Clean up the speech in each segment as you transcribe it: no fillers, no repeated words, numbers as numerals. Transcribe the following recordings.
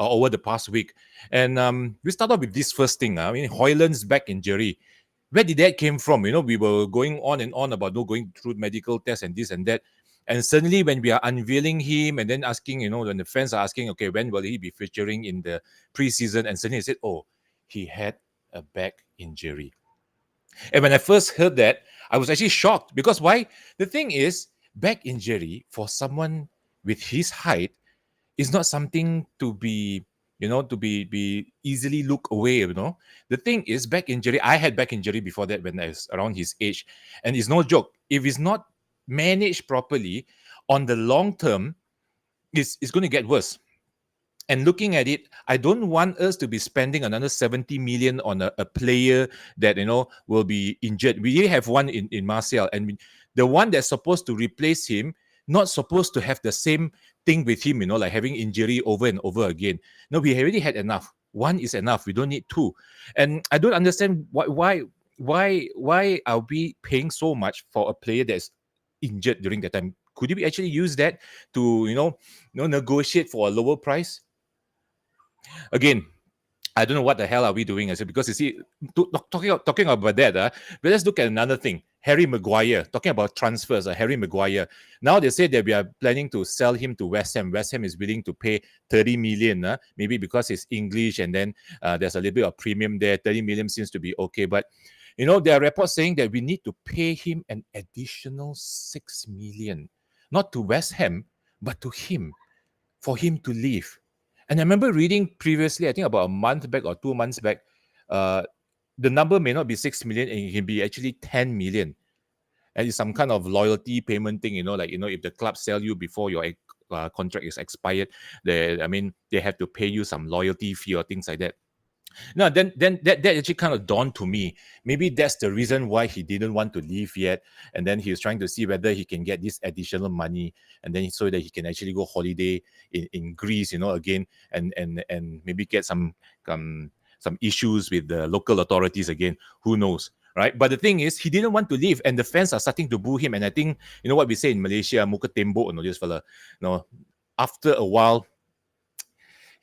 over the past week. And we start off with this first thing. I mean, Højlund's back injury. Where did that came from? We were going on and on about going through medical tests and this and that. And suddenly when we are unveiling him and then asking, when the fans are asking, okay, when will he be featuring in the preseason? And suddenly he said, oh, he had a back injury. And when I first heard that, I was actually shocked because why? The thing is, back injury for someone with his height is not something to be be easily look away. The thing is, back injury, I had back injury before that when I was around his age, and it's no joke. If it's not managed properly on the long term, it's going to get worse. And looking at it, I don't want us to be spending another 70 million on a player that will be injured. We have one in Martial, and the one that's supposed to replace him not supposed to have the same thing with him, like having injury over and over again. No, we already had enough. One is enough. We don't need two. And I don't understand why are we paying so much for a player that's injured during that time? Could we actually use that to negotiate for a lower price? Again, I don't know what the hell are we doing. I said, because you see, talking about that, but let's look at another thing. Harry Maguire, talking about transfers, Harry Maguire. Now they say that we are planning to sell him to West Ham. West Ham is willing to pay 30 million, maybe because he's English and then there's a little bit of premium there. 30 million seems to be okay. But, there are reports saying that we need to pay him an additional 6 million, not to West Ham, but to him, for him to leave. And I remember reading previously, I think about a month back or 2 months back, the number may not be 6 million and it can be actually 10 million. And it's some kind of loyalty payment thing, if the club sell you before your contract is expired, they have to pay you some loyalty fee or things like that. Now, then that actually kind of dawned to me. Maybe that's the reason why he didn't want to leave yet. And then he was trying to see whether he can get this additional money, and then so that he can actually go holiday in Greece, again, and maybe get some issues with the local authorities again. Who knows, right? But the thing is, he didn't want to leave, and the fans are starting to boo him. And I think, what we say in Malaysia, muka tembok, this fella, after a while,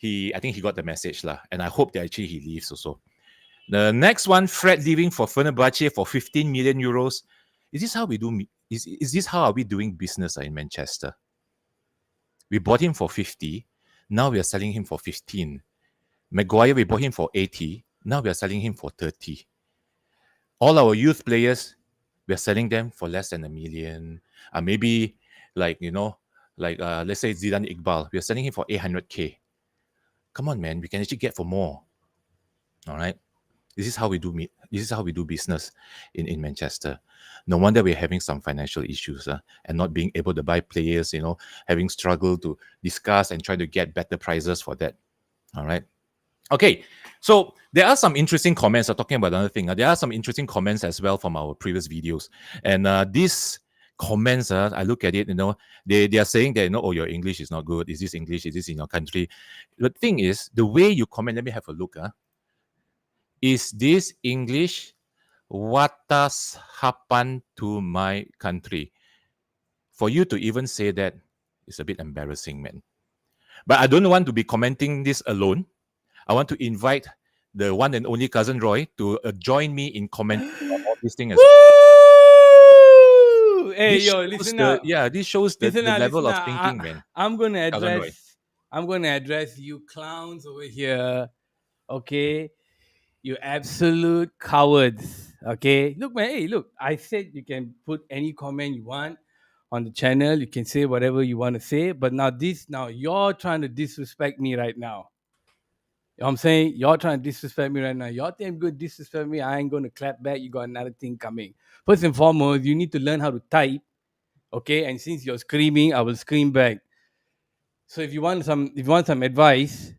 I think he got the message lah, and I hope that actually he leaves also. The next one, Fred leaving for Fenerbahce for 15 million euros. Is this how we do? Is this how are we doing business in Manchester? We bought him for 50. Now we are selling him for 15. Maguire, we bought him for 80. Now we are selling him for 30. All our youth players, we are selling them for less than $1 million. Maybe let's say Zidane Iqbal, we are selling him for 800K. Come on, man, we can actually get for more. All right. This is how we do business in Manchester. No wonder we're having some financial issues and not being able to buy players, having struggled to discuss and try to get better prices for that. All right. Okay. So there are some interesting comments. Talking about another thing. There are some interesting comments as well from our previous videos. And these comments, I look at it, they are saying that, oh, your English is not good. Is this English? Is this in your country? The thing is, the way you comment, let me have a look. Is this English? Watas happen to my country? For you to even say that is a bit embarrassing, man. But I don't want to be commenting this alone. I want to invite the one and only Cousin Roy to join me in commenting on all these things as well. Hey, listen up. Yeah, this shows the level of thinking, man. I'm gonna address you clowns over here. Okay, you absolute cowards. Okay, look, man. Hey, look. I said you can put any comment you want on the channel. You can say whatever you want to say. But now you're trying to disrespect me right now. You know what I'm saying? You're trying to disrespect me right now. You're damn good disrespect me. I ain't going to clap back. You got another thing coming. First and foremost, you need to learn how to type. Okay? And since you're screaming, I will scream back. So if you want some advice,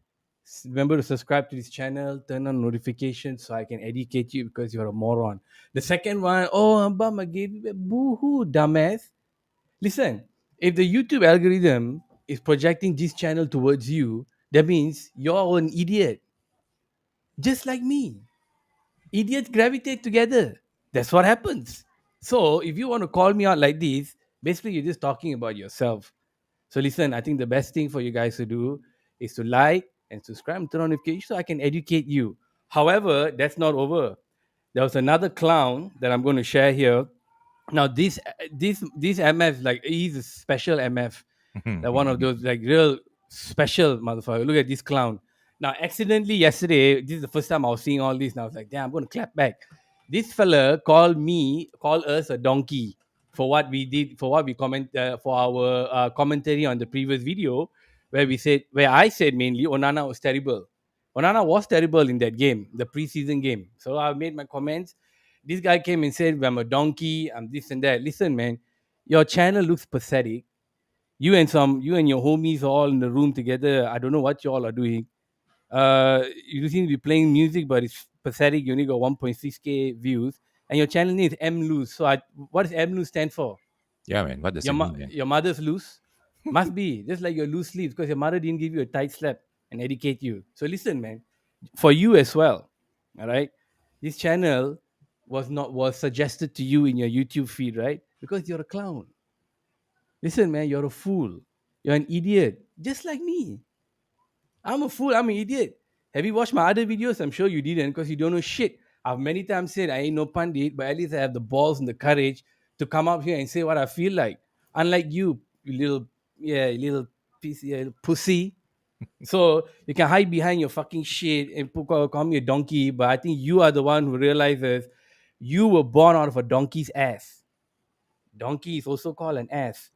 remember to subscribe to this channel, turn on notifications so I can educate you because you're a moron. The second one, Ambam again, boo-hoo, dumbass. Listen, if the YouTube algorithm is projecting this channel towards you, that means you're an idiot. Just like me. Idiots gravitate together. That's what happens. So if you want to call me out like this, basically you're just talking about yourself. So listen, I think the best thing for you guys to do is to like, and subscribe and turn on notifications so I can educate you. However, that's not over. There was another clown that I'm going to share here. Now, this MF, like, he's a special MF, like one of those like real special motherfucker. Look at this clown. Now, accidentally yesterday, this is the first time I was seeing all this, and I was like, damn, I'm gonna clap back. This fella called us a donkey for what we did, for what we comment, for our commentary on the previous video, where I said mainly Onana was terrible. Onana was terrible in that game, the preseason game. So I made my comments. This guy came and said, I'm a donkey, I'm this and that. Listen, man, your channel looks pathetic. You and your homies are all in the room together. I don't know what you all are doing. You seem to be playing music, but it's pathetic. You only got 1.6k views, and your channel name is M Loose. What does M Loose stand for? Yeah, man. What does it mean, man? Your mother's loose? Must be just like your loose sleeves because your mother didn't give you a tight slap and educate you. So listen, man, for you as well. All right, this channel was suggested to you in your YouTube feed, right? Because you're a clown. Listen, man, you're a fool. You're an idiot, just like me. I'm a fool. I'm an idiot. Have you watched my other videos? I'm sure you didn't because you don't know shit. I've many times said I ain't no pundit, but at least I have the balls and the courage to come up here and say what I feel like. Unlike you, you little, yeah, you little piece, yeah, pussy. So you can hide behind your fucking shit and call me a donkey, but I think you are the one who realizes you were born out of a donkey's ass. Donkey is also called an ass.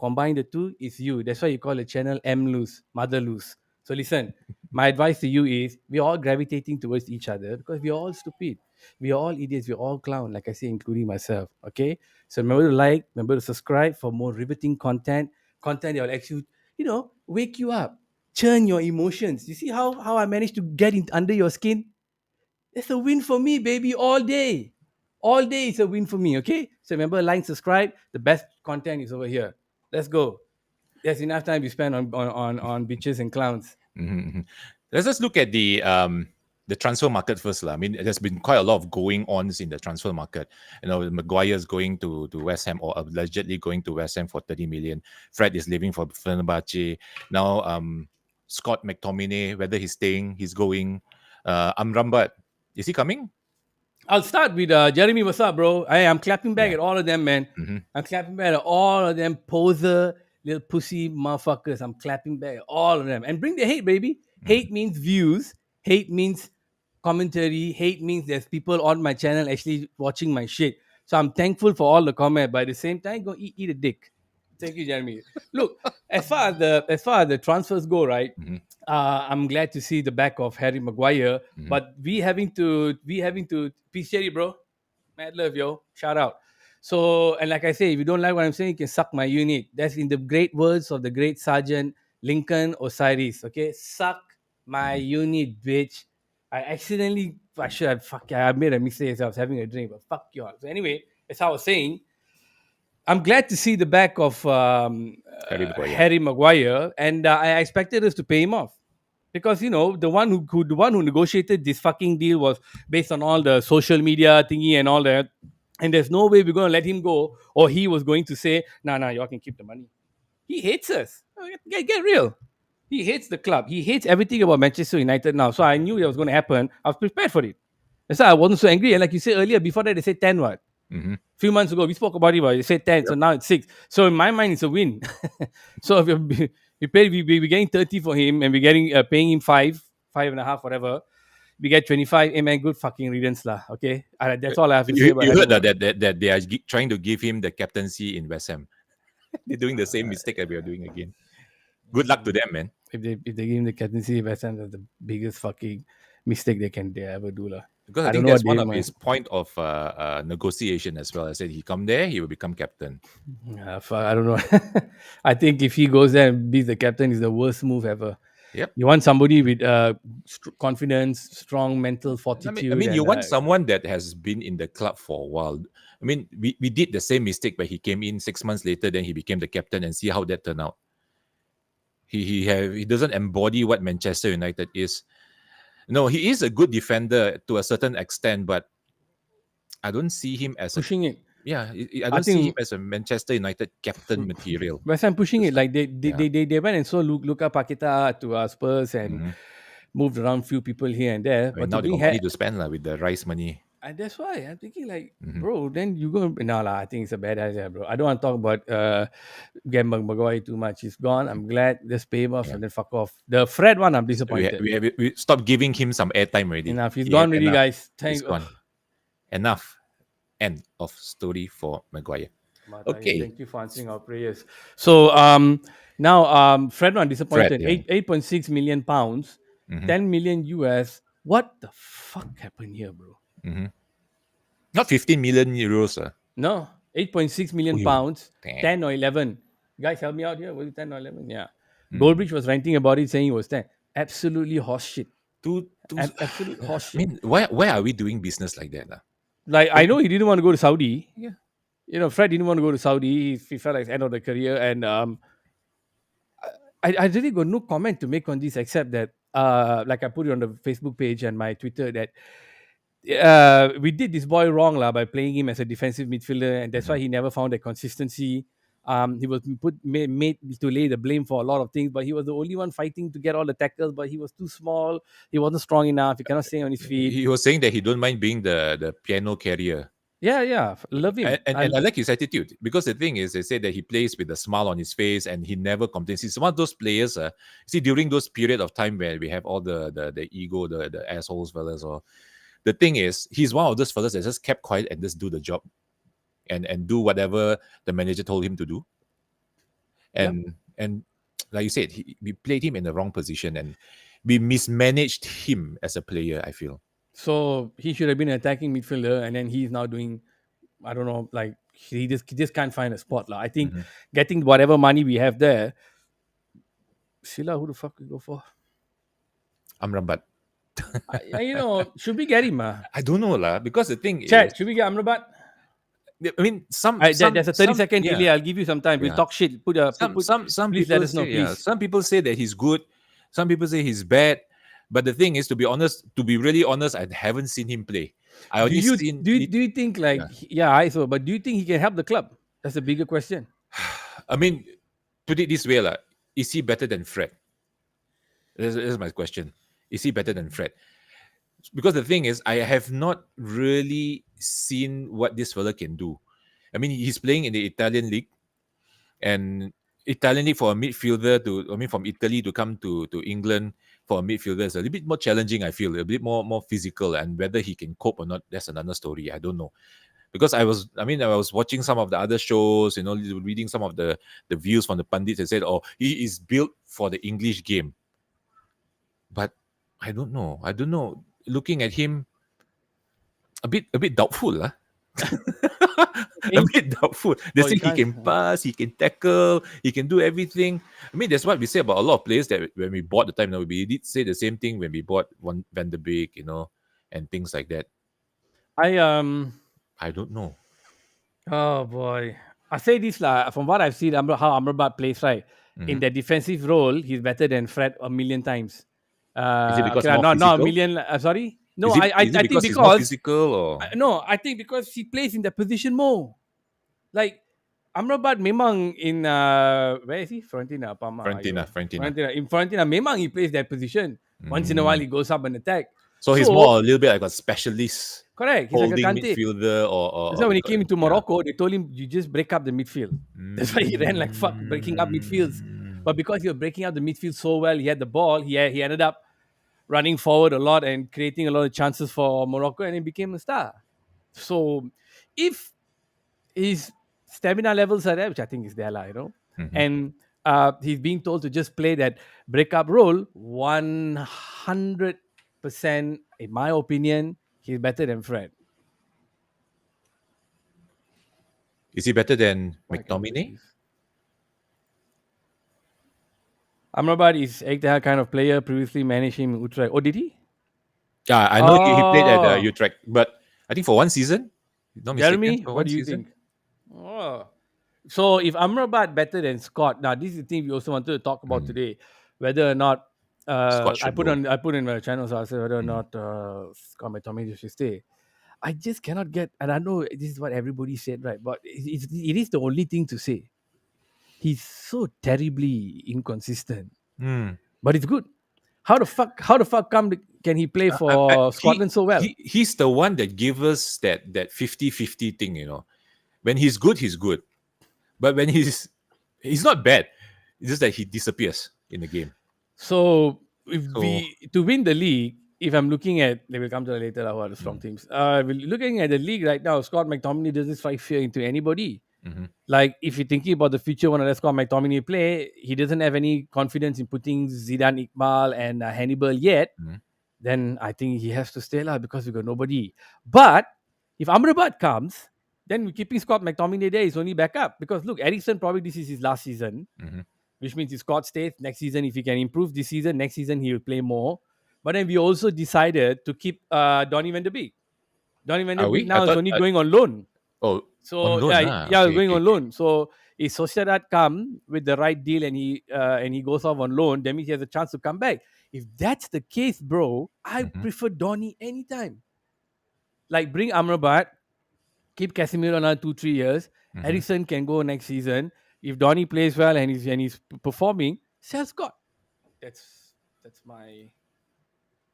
Combine the two is you. That's why you call the channel M loose, mother loose. So listen, my advice to you is we're all gravitating towards each other because we're all stupid. We're all idiots. We're all clown, like I say, including myself. Okay. So remember to like, remember to subscribe for more riveting content that will actually, wake you up, churn your emotions. You see how I managed to get in under your skin? It's a win for me, baby, all day. All day is a win for me, okay? So remember, like, subscribe. The best content is over here. Let's go. There's enough time to spend on bitches and clowns. Mhm. Let's just look at the transfer market first. I mean, there's been quite a lot of going ons in the transfer market. Maguire is going to West Ham or allegedly going to West Ham for 30 million. Fred is leaving for Fenerbahce. Now, Scott McTominay, whether he's staying, he's going. Amrambat, is he coming? I'll start with Jeremy. What's up, bro? I'm clapping back at all of them, man. Mhm. I'm clapping back at all of them poser little pussy motherfuckers. I'm clapping back at all of them. And bring the hate, baby. Hate means views. Hate means commentary. Hate means there's people on my channel actually watching my shit. So I'm thankful for all the comment. But at the same time, go eat a dick. Thank you, Jeremy. Look, as far as the transfers go, right? Mhm. I'm glad to see the back of Harry Maguire, Mhm. but we having to peace Jerry, bro. Mad love, yo. Shout out. So, and like I say, if you don't like what I'm saying, you can suck my unit. That's in the great words of the great Sergeant Lincoln Osiris. Okay, suck my unit, bitch. I made a mistake as I was having a drink, but fuck you all. So anyway, as I was saying, I'm glad to see the back of Harry Maguire. Harry Maguire, and I expected us to pay him off because the one who negotiated this fucking deal was based on all the social media thingy and all that, and there's no way we're going to let him go, or he was going to say, "Nah, y'all can keep the money." He hates us. Get real. He hates the club. He hates everything about Manchester United now. So I knew it was going to happen. I was prepared for it. That's why I wasn't so angry. And like you said earlier, before that they said 10 what? Mhm. Few months ago, we spoke about it, but they said 10, so now it's 6. So in my mind, it's a win. So if we're getting 30 for him and we're getting paying him 5.5, whatever. We get 25. Hey man, good fucking riddance lah. Okay, that's all I have to say You, about you Harry heard Maguire. that they are trying to give him the captaincy in West Ham. They're doing the same mistake that we are doing again. Good luck to them, man. If they give him the captaincy, West Ham, that's the biggest fucking mistake they ever do lah. Because I I don't think know what that's one they of might. his point of negotiation as well. I said he come there, he will become captain. I don't know. I think if he goes there and beats the captain, is the worst move ever. Yep. You want somebody with confidence, strong mental I fortitude, mean, you and want someone that has been in the club for a while. I mean, we did the same mistake where he came in 6 months later, then he became the captain, and see how that turned out. He doesn't embody what Manchester United is. No, he is a good defender to a certain extent, but I don't see him as a pushing it. I I don't see him think as a Manchester United captain material. West Ham pushing it like they Yeah. they, they, they went and saw Luka Paqueta to Spurs, and Mhm. moved around few people here and there, I mean, but to now they bring got money to spend lah with the rice money. and that's why I'm thinking like, Mhm. bro, then you go no lah. I think it's a bad idea, bro. I don't want to talk about Gambang Maguire too much. He's gone. I'm glad. Just pay him off Yeah. and then fuck off. The Fred one, I'm We, disappointed. we stopped giving him some airtime already. Enough. He's He had gone already, enough. guys. He's Thank. gone. Enough. End of story for Maguire. Matahi, Okay. thank you for answering our prayers. So now Fred one Fred, disappointed. yeah. 8.6 million pounds, Mhm. 10 million US. What the fuck happened here, bro? Mhm. Not 15 million euros. No, 8.6 million Oh, pounds, damn. 10 or 11. Guys, help me out here. Was it 10 or 11? Yeah. Mm. Goldbridge was ranting about it, saying it was 10. Absolutely horse shit. To, Absolute horse I shit. mean, why are we doing business like that? Like, I know he didn't want to go to Saudi. Yeah. You know, Fred didn't want to go to Saudi. He felt like it's the end of the career. And I really got no comment to make on this except that, like I put it on the Facebook page and my Twitter, that we did this boy wrong lah by playing him as a defensive midfielder, and that's why Mhm. he never found a consistency. He was made to lay the blame for a lot of things, but he was the only one fighting to get all the tackles. But he was too small. He wasn't strong enough. He cannot stay on his feet. He was saying that he don't mind being the piano carrier. Yeah, yeah, love him. And I like his attitude, because the thing is, they say that he plays with a smile on his face and he never complains. He's one of those players. See, during those period of time where we have all the ego, the assholes fellas, or the thing is, he's one of those fellas that just kept quiet and just do the job and do whatever the manager told him to do. Yep. And like you said, we played him in the wrong position and we mismanaged him as a player, I feel. So he should have been an attacking midfielder, and then he's now doing, I don't know, like he just can't find a spot. I think Mhm. getting whatever money we have there, Silla, who the fuck we go for? Amrabat. Should we get him? I don't know lah, because the thing is, Chad, should we get Amrabat? I mean, There's a 30-second yeah, delay. I'll give you some time. We'll yeah. talk shit. Some Please let people us know, say, yeah, please. some people say that he's good, some people say he's bad. But the thing is, to be honest, to be really honest, I haven't seen him play. I Do only you seen do you think like yeah. I so, but do you think he can help the club? That's a bigger question. I mean, put it this way, lah. Is he better than Fred? This is my question. Is he better than Fred? Because the thing is, I have not really seen what this fella can do. I mean, he's playing in the Italian league, and Italian league for a midfielder from Italy to come to England for a midfielder is a little bit more challenging. I feel a bit more physical, and whether he can cope or not, that's another story. I don't know, because I was watching some of the other shows, reading some of the views from the pundits. They said, "Oh, he is built for the English game," but I don't know. I don't know. Looking at him, a bit doubtful, lah. A bit doubtful. They Oh, you say he can't. can pass, he can tackle, he can do everything. I mean, that's what we say about a lot of players that when we bought the time. We did say the same thing when we bought Van der Beek, and things like that. I I don't know. Oh boy, I say this lah. From what I've seen, how Amrabat plays, right, in Mhm. that defensive role, he's better than Fred a million times. Is it Okay because lah, more not a physical? million. Sorry, no, Is it I is it think because he's more because physical or no, I think because he plays in that position more. Like Amrabat memang in where is he? Fiorentina, Parma. Fiorentina? In Fiorentina, memang he plays that position. Once in a while, Mm. he goes up and attack. So he's So more a little bit like a specialist correct, he's like a holding Kante. midfielder That's or why when he came into yeah. Morocco, they told him you just break up the midfield. That's why he ran like fuck, breaking up midfields. Mm. But because he was breaking up the midfield so well, he had the ball. He ended up running forward a lot and creating a lot of chances for Morocco, and he became a star. So, if his stamina levels are there, which I think is there, Mhm. and he's being told to just play that breakup role, 100%, in my opinion, he's better than Fred. Is he better than Why I cannot do McTominay? this? Amrabat is Erik kind of player. Previously managed him in Utrecht. Oh, did he? Yeah, I know he played at Oh, Utrecht, but I think for one season, if not mistaken, Jeremy, for what one do you season. think? Oh, so if Amrabat better than Scott, now this is the thing we also wanted to talk about Mm. today, whether or not Scott should go. I put in my channel, so I said whether or Mm. not Scott McTominay should stay. I just cannot get, and I know this is what everybody said, right? But it is the only thing to say. He's so terribly inconsistent, Mm. but it's good. How the fuck can he play for Scotland so well? He's the one that gave us that 50-50 thing, When he's good, he's good. But when he's not bad. It's just that he disappears in the game. So if So we to win the league, if I'm looking at, they will come to that later who are the strong teams. We're looking at the league right now. Scott McTominay doesn't strike fear into anybody. mhm, Like if you're thinking about the future, when Scott McTominay play, he doesn't have any confidence in putting Zidane, Iqbal, and Hannibal yet. mhm. Then I think he has to stay lah because we got nobody. But if Amrabat comes, then we're keeping Scott McTominay there is only backup because look, Ericsson probably this is his last season, Mhm. which means if Scott stays next season, if he can improve this season, next season he will play more. But then we also decided to keep Donny van der Beek. Donny van der Are Beek we? I now is thought. only going on loan. Oh, on So loan. yeah, Okay, going okay, on okay. loan. So if Sociedad come with the right deal and he goes off on loan, that means he has a chance to come back. If that's the case, bro, I Mhm, prefer Donny anytime. Like bring Amrabat, keep Casemiro another 2-3 years. mhm. Ericsson can go next season. If Donny plays well and he's performing, sell Scott. That's that's my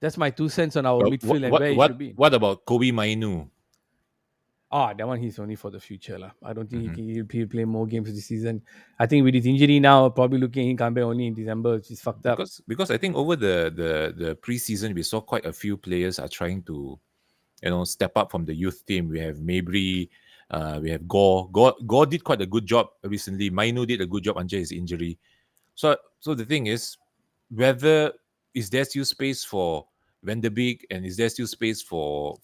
that's my 2 cents on our But midfield and where it should be. what about Kobe Mainu? That one he's only for the future lah. I don't think Mhm. he'll play more games this season. I think with his injury now, probably looking he come back only in December, which is fucked up. Because I think over the preseason we saw quite a few players are trying to step up from the youth team. We have Mabry, we have Gore. Gore did quite a good job recently. Mainu did a good job until his injury. So the thing is, whether is there still space for Van der Beek and is there still space for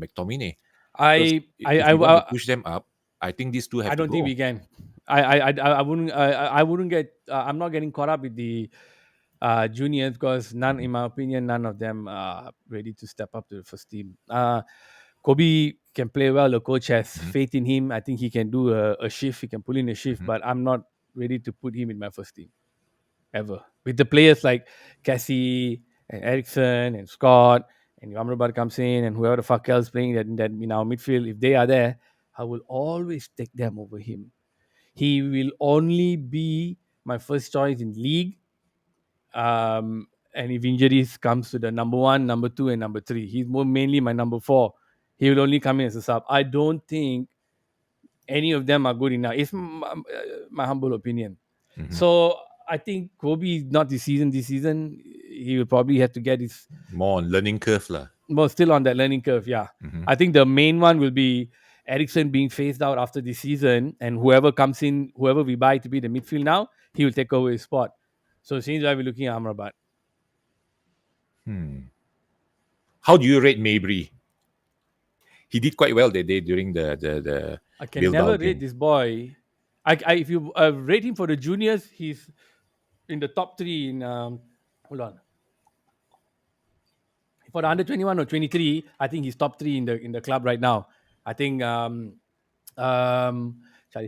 McTominay? Because I I if I you want to I, push them up, I think these two I have to don't think we go. can. I wouldn't I wouldn't get. I'm not getting caught up with the juniors because none, Mhm, in my opinion, none of them are ready to step up to the first team. Kobe can play well. The coach has mhm, faith in him. I think he can do a shift. He can pull in a shift, mhm, but I'm not ready to put him in my first team ever. With the players like Cassie and Ericsson and Scott and Amrabat comes in and whoever the fuck else playing that in our midfield, if they are there, I will always take them over him. He will only be my first choice in league. And if injuries comes to the number one, number two, and number three, he's more mainly my number four. He will only come in as a sub. I don't think any of them are good enough. It's my humble opinion. mhm. So I think Kobe is not this season. This season, he will probably have to get his More on learning curve lah. well, still on that learning curve. Yeah, Mhm. I think the main one will be Ericsson being phased out after this season, and whoever comes in, whoever we buy to be the midfield now, he will take over his spot. So since why we're looking at Amrabat. Hmm. How do you rate Mabry? He did quite well that day during the I can Bilbao never rate game. this boy. If you rate him for the juniors, he's in the top three in. Hold on. For the under 21 or 23, I think he's top three in the club right now. I think Charlie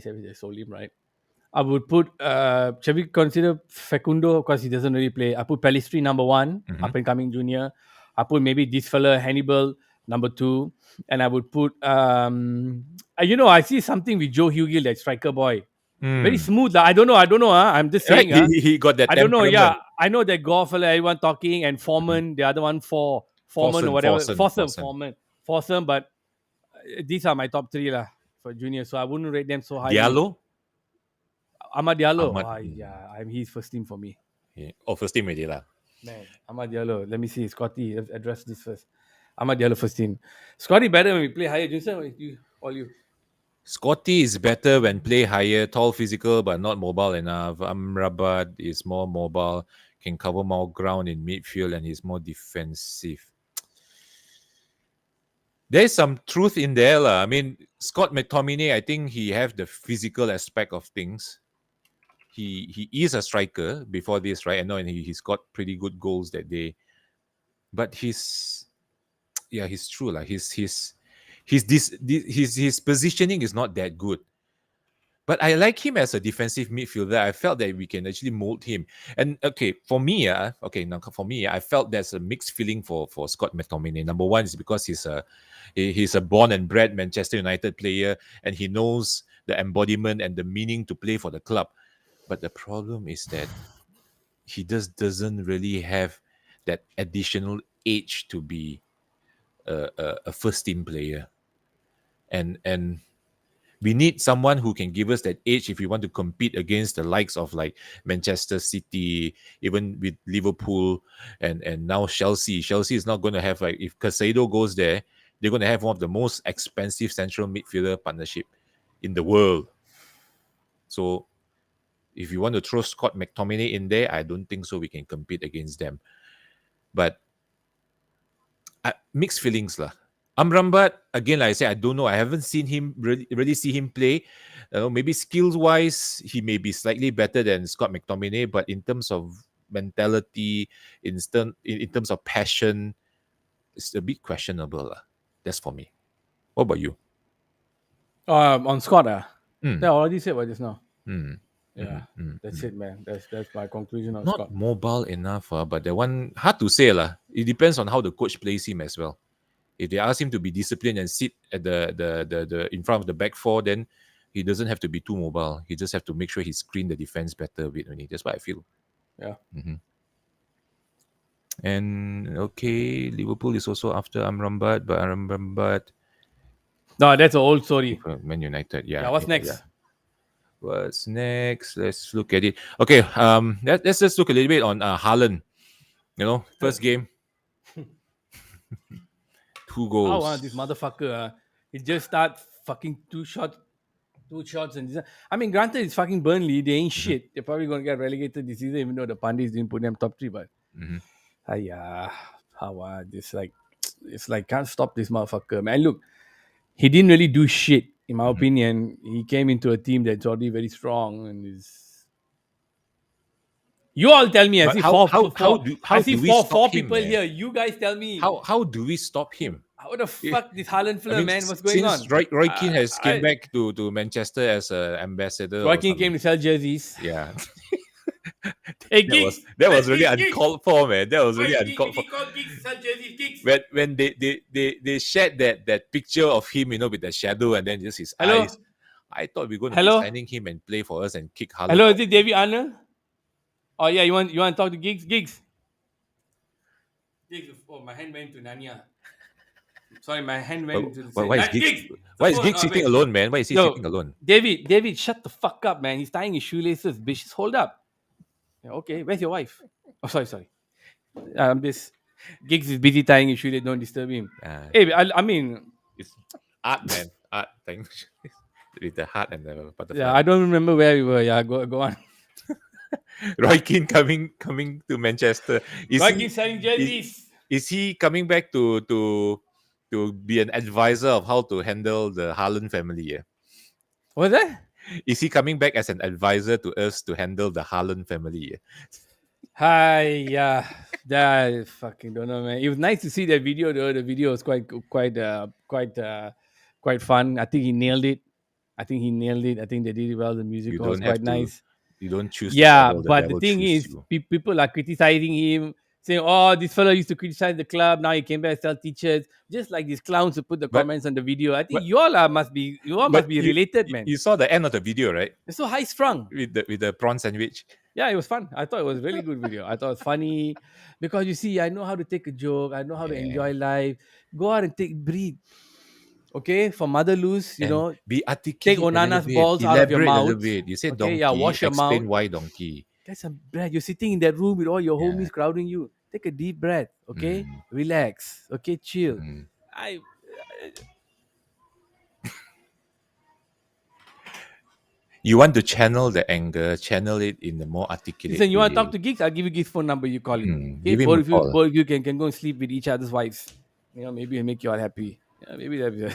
Savage, I sold him, right? I would put shall we consider Facundo because he doesn't really play. I put Pelistri number one, Mhm. up and coming junior. I put maybe this fella Hannibal number two, and I would put I see something with Joe Hugill, that striker boy. Very Hmm. smooth. I don't know. I'm just Right? saying. He got that I don't know. Yeah, temperament. I know that golf fella, everyone talking, and Mhm. Foreman, the other one for Foreman or Forsen, whatever. Forsen, Fossum, Forsen. Foreman, Fossum. But these are my top three lah for junior. So I wouldn't rate them so highly. Diallo, Ahmad Diallo. Ahmad. Yeah, he's first team for me. Yeah. Oh, first team already lah. Man, Ahmad Diallo. Let me see. Scotty, let's address this first. Ahmad Diallo first team. Scotty better when we play higher. Junsen, all you. Scotty is better when play higher, tall, physical, but not mobile enough. Amrabat is more mobile, can cover more ground in midfield, and he's more defensive. There's some truth in there, lah. I mean, Scott McTominay, I think he have the physical aspect of things. He is a striker before this, right? I know, and he's got pretty good goals that day. But he's true, lah. His positioning is not that good. But I like him as a defensive midfielder. I felt that we can actually mold him. And okay, for me, now for me, I felt there's a mixed feeling for Scott McTominay. Number one is because he's a born and bred Manchester United player, and he knows the embodiment and the meaning to play for the club. But the problem is that he just doesn't really have that additional edge to be a first team player, and we need someone who can give us that edge if we want to compete against the likes of like Manchester City, even with Liverpool, and now Chelsea. Chelsea is not going to have, like, if Casado goes there, they're going to have one of the most expensive central midfielder partnership in the world. So if you want to throw Scott McTominay in there, I don't think so we can compete against them. But mixed feelings lah. Amrabat, again, like I said, I don't know. I haven't seen him really see him play. Maybe skills wise, he may be slightly better than Scott McTominay, but in terms of mentality, in terms of passion, it's a bit questionable lah. That's for me. What about you? On Scott, Mm, I already said what just now. mm, Yeah, that's it, man. That's my conclusion on Not Scott. mobile enough, but that one hard to say lah. It depends on how the coach plays him as well. If they ask him to be disciplined and sit at the in front of the back four, then he doesn't have to be too mobile. He just have to make sure he screen the defense better a bit only. That's what I feel. Yeah. And okay, Liverpool is also after Amrabat, but Amrabat No, that's an old story. Man United. Yeah. Yeah, what's next? Yeah. What's next? Let's look at it. Okay. Let's just look a little bit on Haaland. First game. 2 goals. How this motherfucker? He just start fucking two shots, and this. I mean, granted, it's fucking Burnley. They ain't shit. They're probably gonna get relegated this season, even though the Pandits didn't put them top 3. But how it's like can't stop this motherfucker, man. Look, he didn't really do shit, in my opinion. He came into a team that's already very strong and is. You all tell me. I But see how four do we stop him, people man? here. You guys tell me. How do we stop him? How the fuck this Haaland fella, I mean, man? What's going on? Since Roy Keane has came back to Manchester as an ambassador. Roy Keane came to sell jerseys. Yeah. Hey, Gigs. That was really uncalled for, man. That was really uncalled for. When they shared that picture of him, with the shadow and then just his eyes. I thought we were going to be signing him and play for us and kick Haaland. Hello, is it David Arnold? Oh yeah, you want to talk to Gigs? Gigs. Oh, my hand went to Nanya. Sorry, my hand went to the. Why is Gigs sitting alone, man? Why is he sitting alone? David, shut the fuck up, man. He's tying his shoelaces. Bitch, hold up. Yeah, okay, where's your wife? Oh, sorry. This Gigs is busy tying his shoelaces. Don't disturb him. Hey, I mean, it's art, man. Art thing with the heart and the butterfly. Yeah, I don't remember where we were. Yeah, go on. Roy Keane coming to Manchester. Roy Keane selling jerseys. Is he coming back to be an advisor of how to handle the Haaland family? Yeah? What's that? Is he coming back as an advisor to us to handle the Haaland family? Yeah? Hi, yeah, that fucking don't know, man. It was nice to see that video, though. The video was quite fun. I think he nailed it. I think they did it well. The music was quite nice. You don't choose. Yeah, but the thing is, people are criticizing him, saying, "Oh, this fellow used to criticize the club. Now he came back to sell t-shirts." Just like these clowns who put the comments on the video. I think you all must be related, man. You saw the end of the video, right? It's so high strung with the prawn sandwich. Yeah, it was fun. I thought it was a really good video. I thought it was funny because you see, I know how to take a joke. I know how to enjoy life. Go out and breathe. Okay, for Mother Luz, be articulate. Take Onana's balls out of your mouth. You say okay, donkey. Yeah, wash your explain mouth. Why donkey? Get some breath. You're sitting in that room with all your homies crowding you. Take a deep breath. Okay, relax. Okay, chill. You want to channel the anger, channel it in the more articulate. Listen, you want to talk to Gigs? I'll give you Gigs' phone number. You call him. Give him a call. Both of you can go and sleep with each other's wives. Maybe it'll make you all happy. Yeah, maybe that'll be.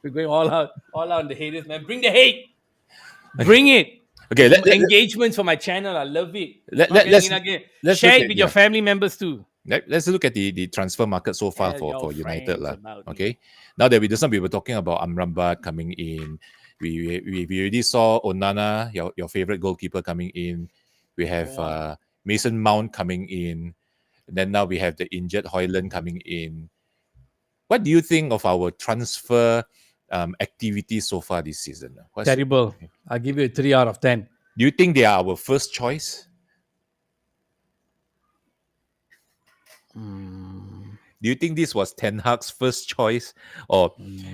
We're going all out on the haters, man. Bring the hate. Bring it. Okay, engagements for my channel. I love it. Let's share it with your family members too. Let's look at the transfer market so far for United. Okay. Now that we were talking about Amrabat coming in. We already saw Onana, your favorite goalkeeper, coming in. We have Mason Mount coming in. And then now we have the injured Højlund coming in. What do you think of our transfer activity so far this season? Terrible. I'll give you a 3 out of 10. Do you think they are our first choice? Mm, Do you think this was Ten Hag's first choice, or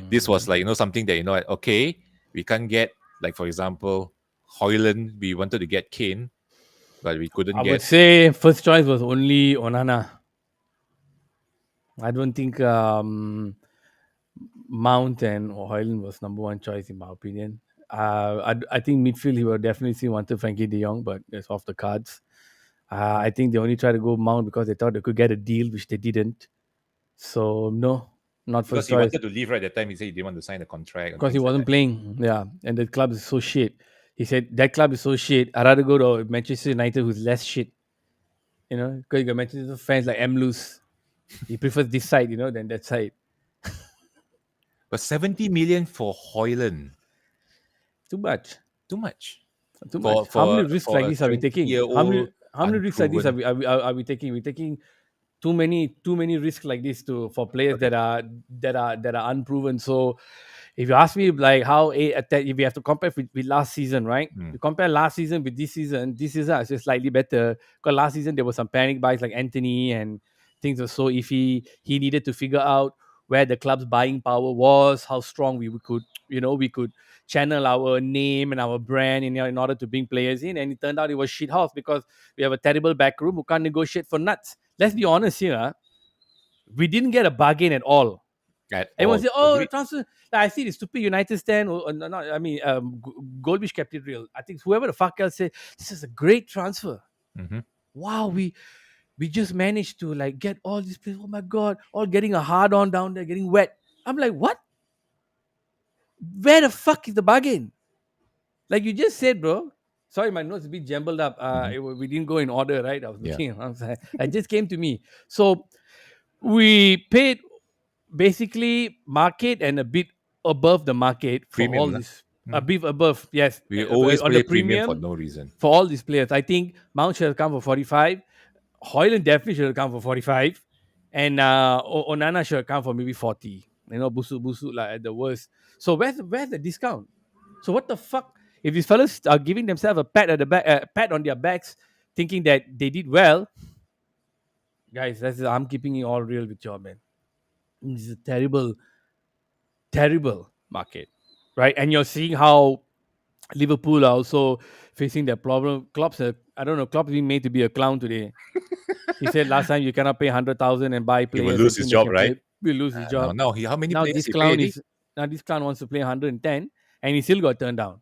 this was mm. like something that like, okay, we can't get, like for example, Hoyland. We wanted to get Kane, but we couldn't I would get. say first choice was only Onana. I don't think Mount and Hoyland was number one choice in my opinion. I think midfield he would definitely see wanted Frankie De Jong, but it's off the cards. I think they only tried to go Mount because they thought they could get a deal, which they didn't. So no, not Because first he choice wanted to leave right at that time. He said he didn't want to sign a contract and because he things like wasn't that. playing. Yeah, and the club is so shit. He said that club is so shit. I'd rather go to Manchester United, who's less shit. Because you got Manchester fans like Loose. He prefers this side, than that side. But 70 million for Hoyland, Too much. too much Too for much. How many risks for like a this are we taking? How many 20-year-old how many risks like this are unproven. we taking? We're taking too many risks like this to for players Okay. that are unproven. So if you ask me like if you have to compare with last season, right? Mm. You compare last season with this season is just slightly better because last season there was some panic buys like Anthony and things were so iffy. He needed to figure out where the club's buying power was, how strong we could channel our name and our brand in order to bring players in. And it turned out it was shit house because we have a terrible back room who can't negotiate for nuts. Let's be honest here. We didn't get a bargain at all. At Everyone all. say, "Oh, Agreed. transfer." I see the stupid United stand. No, I mean, Goldfish kept it real. I think whoever the fuck else said this is a great transfer. Hmm. Wow, we just managed to like get all these players. Oh my god, all getting a hard on down there, getting wet. I'm like, what? Where the fuck is the bargain? Like you just said, bro. Sorry, my notes a bit jumbled up. Hmm. We didn't go in order, right? I was Yeah. looking. I just came to me. So we paid basically market and a bit above the market for Premium all lah. this. A Mm. bit above, yes, We always on the play premium for premium no reason. for all these players. I think Mount should have come for 45. Hoyland definitely should have come for 45. And Onana should have come for maybe 40. Busu like at the worst. So where's the discount? So what the fuck? If these fellas are giving themselves a pat at the back, pat on their backs, thinking that they did well, guys, I'm keeping it all real with you, man. This is a terrible, terrible market, right? And you're seeing how Liverpool are also facing that problem. I don't know, Klopp's being made to be a clown today. He said last time you cannot pay 100,000 and buy He will players lose and his think they job, can right? play. Will lose his Now, job. how many Now players this he paid? clown is now this clown wants to play 110 and he still got turned down.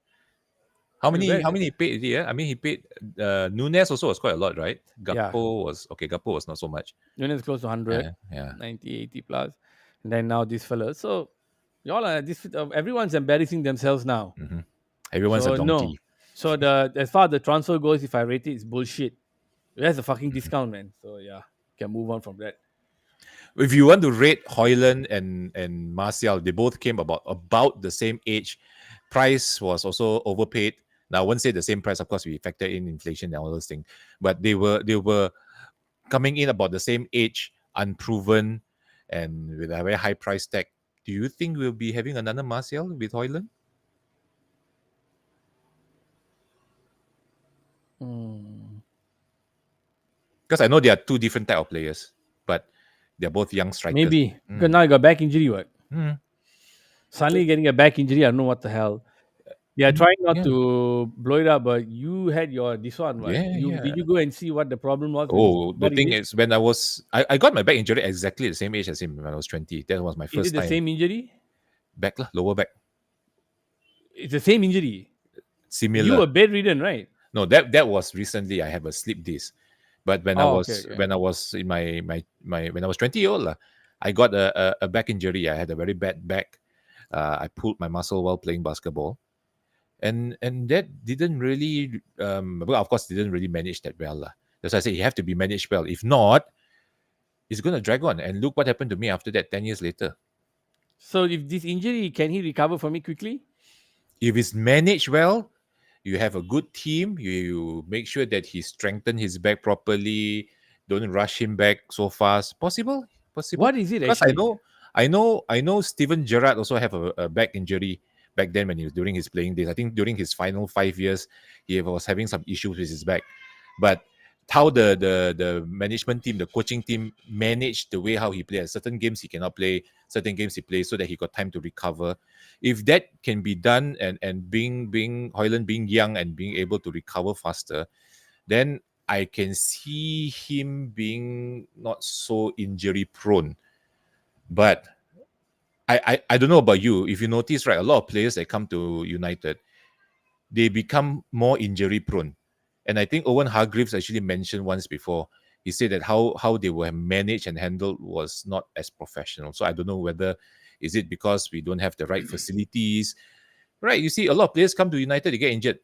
How Wait, many? where? How many he paid? Yeah, I mean, he paid. Nunes also was quite a lot, right? Yeah, Gakpo was okay. Gakpo was not so much. Union is close to 100, Yeah, yeah. 90, 80 plus, and then now this fella. So y'all are this. Everyone's embarrassing themselves now. Hmm. Everyone's a So no. donkey. So the as far as the transfer goes, if I rate it, it's bullshit. That's a fucking Mhm. discount, man. So yeah, can move on from that. If you want to rate Hoyland and Martial, they both came about the same age. Price was also overpaid. Now I won't say the same price, of course, we factor in inflation and all those things, but they were coming in about the same age, unproven, and with a very high price tag. Do you think we'll be having another Martial with Hoyland? Hmm. Because I know they are two different type of players, but they're both young strikers. Maybe because Mm. now you got back injury. What? Mm. Suddenly getting a back injury. I don't know what the hell. They are Mm. trying not Yeah, to blow it up, but you had your this one. What? yeah, You yeah. did you go and see what the problem was with Oh, the what is thing it? is, when I got my back injury exactly the same age as him when I was 20. That was my Is it first the time. same injury? Back lah, lower back, It's the same injury. You similar. were bedridden, right? No, that was recently. I have a slip disc, but when I Oh, okay, was okay. when I was in my when I was 20 year old lah, I got a back injury. I had a very bad back. I pulled my muscle while playing basketball, and that didn't really well, of course, didn't really manage that well lah. That's why I say you have to be managed well. If not, it's gonna drag on. And look what happened to me after that. 10 years later, So if this injury, can he recover from it quickly? if it's managed well, you have a good team. You make sure that he strengthen his back properly. Don't rush him back so fast. Possible, possible. What is it Because I actually? know, I know. Steven Gerrard also have a back injury back then when he was during his playing days. I think during his final 5 years, he was having some issues with his back. But how the management team, the coaching team managed the way how he played. Certain games he cannot play, certain games he plays so that he got time to recover. If that can be done, and being Hoyland being young and being able to recover faster, then I can see him being not so injury prone. But I don't know about you. If you notice, right, a lot of players that come to United, they become more injury prone. And I think Owen Hargreaves actually mentioned once before. He said that how they were managed and handled was not as professional. So I don't know whether is it because we don't have the right facilities. Right. You see, a lot of players come to United, they get injured.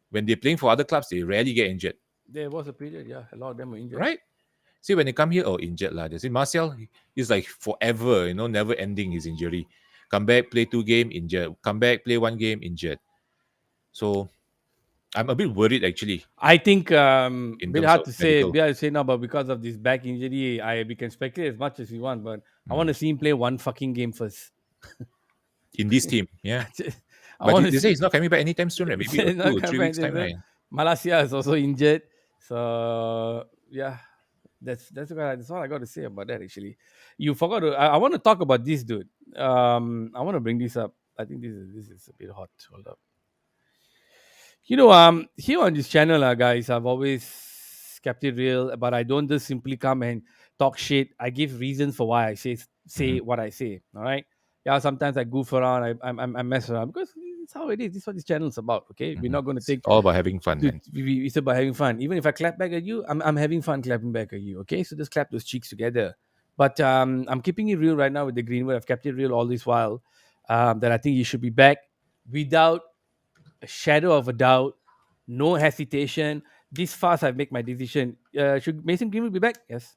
When they're playing for other clubs, they rarely get injured. There was a period, yeah, a lot of them were injured. Right? See, when they come here, oh, injured lah. They say Martial, he's like forever, never ending his injury. Come back, play 2 game, injured. Come back, play 1 game, injured. So I'm a bit worried actually I think in bit terms hard of to say, medical. bit hard to say now, but because of this back injury, we can speculate as much as we want, but I want Mm. to see him play one fucking game first. In this team, yeah. I But want to they say see. he's not coming back anytime soon, right? Maybe a Not 2 or 3 weeks compared to time, the right? Malasia is also injured, so yeah, that's all I got to say about that. Actually, you forgot to. I want to talk about this dude. I want to bring this up. I think this is a bit hot. Hold up. Here on this channel, guys, I've always kept it real, but I don't just simply come and talk shit. I give reasons for why I say Mhm, what I say. All right. Yeah, sometimes I goof around, I mess around because it's how it is. This is what this channel is about. Okay, we're mhm. not going to It's take. all about having fun, man. It's about having fun. Even if I clap back at you, I'm having fun clapping back at you. Okay, so just clap those cheeks together. But I'm keeping it real right now with the Greenwood. I've kept it real all this while. That I think you should be back without a shadow of a doubt, no hesitation. This fast, I make my decision. Should Mason Greenwood be back? Yes.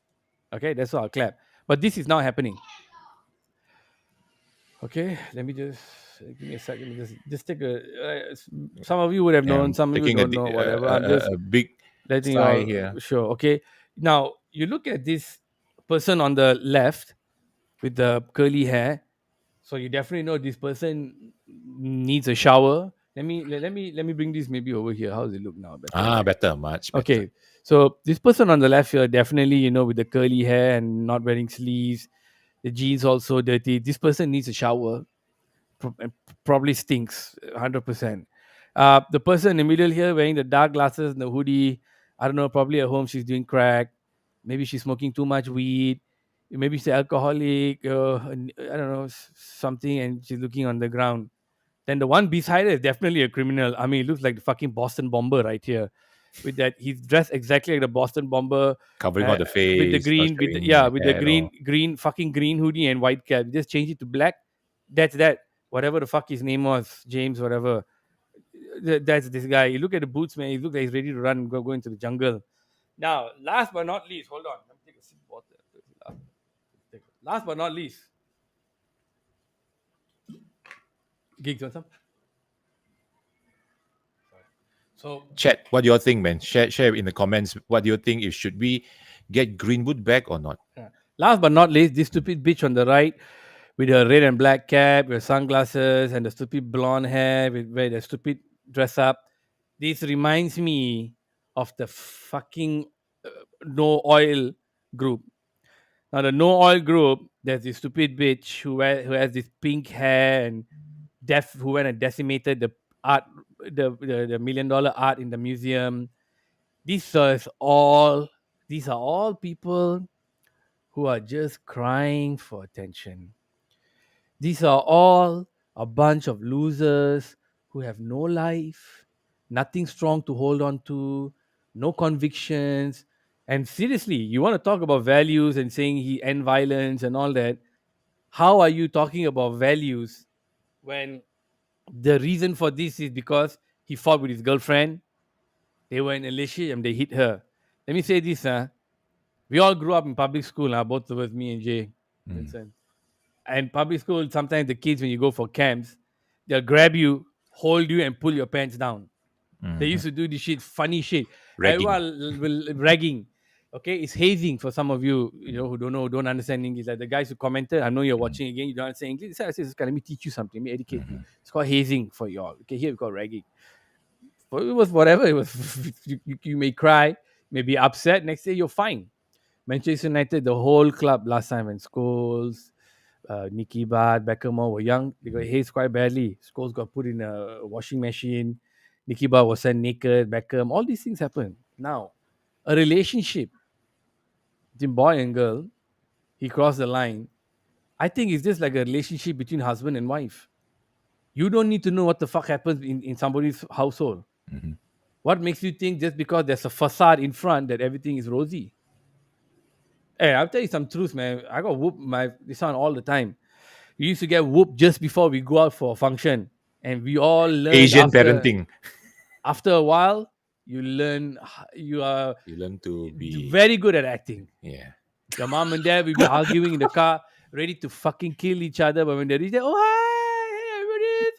Okay, that's all. I'll clap. But this is now happening. Okay, let me just give me a second. Let me just take a. Some of you would have Yeah, known, I'm some of you taking don't know. Whatever. I'm just a big letting you sigh all here. show. Okay. Now you look at this person on the left with the curly hair. So you definitely know this person needs a shower. Let me bring this maybe over here. How does it look now? Better. Ah, better, much better. Okay, so this person on the left here, definitely, with the curly hair and not wearing sleeves, the jeans also dirty. This person needs a shower. And probably stinks, 100%. The person in the middle here wearing the dark glasses and the hoodie, I don't know, probably at home she's doing crack. Maybe she's smoking too much weed. Maybe she's alcoholic. I don't know, something, and she's looking on the ground. Then the one beside her is definitely a criminal. I mean, it looks like the fucking Boston bomber right here. With that, he's dressed exactly like the Boston bomber, Covering all uh, the with the face, not green, showing the with the head or green hoodie and white cap. Just change it to black. That's that. Whatever the fuck his name was, James, whatever. That's this guy. You look at the boots, man. He looks like he's ready to run, go into the jungle. Now, last but not least, hold on. Let me take a sip of water. Last but not least, gigs on some. So chat. What do you think, man? Share in the comments. What do you think? If should we get Greenwood back or not? last but not least, this stupid bitch on the right with her red and black cap, with sunglasses, and the stupid blonde hair, with the stupid dress up. This reminds me of the fucking no oil group. Now, the no oil group, there's this stupid bitch who has this pink hair and who went and decimated the art, the $1 million art in the museum. These are all these are all people who are just crying for attention. These are all a bunch of losers who have no life, nothing strong to hold on to, no convictions. And seriously, you want to talk about values and saying he end violence and all that. How are you talking about values when the reason for this is because he fought with his girlfriend? They were in a relationship and they hit her. Let me say this, we all grew up in public school, both of us, me and Jay. Mm, Vincent. And public school, sometimes the kids, when you go for camps, they'll grab you, hold you, and pull your pants down. They mhm. used to do this shit, funny shit. Ragging. Everyone will ragging. Okay, it's hazing for some of you, who don't know, don't understand English. Like the guys who commented, I know you're Mm, watching again, you don't understand English. I say, let me teach you something, let me educate you. mhm. It's called hazing for y'all. Okay, here we call ragging. But it was whatever. It was you may cry, maybe upset. Next day, you're fine. Manchester United, the whole club last time when Scholes, Nicky Butt, Beckham all were young, they got hazed quite badly. Scholes got put in a washing machine. Nicky Butt was sent naked. Beckham, all these things happen. Now, a relationship between boy and girl, he crossed the line. I think it's just like a relationship between husband and wife. You don't need to know what the fuck happens in somebody's household. Mhm. What makes you think just because there's a facade in front that everything is rosy? Hey, I'll tell you some truth, man. I got whooped my this one all the time. We used to get whooped just before we go out for a function, and we all learned Asian after parenting. a while. You learn you are You learn to be, very good at acting. yeah. Your mom and dad will be arguing in the car, ready to fucking kill each other. But when they reach there, oh hi, hey, everybody is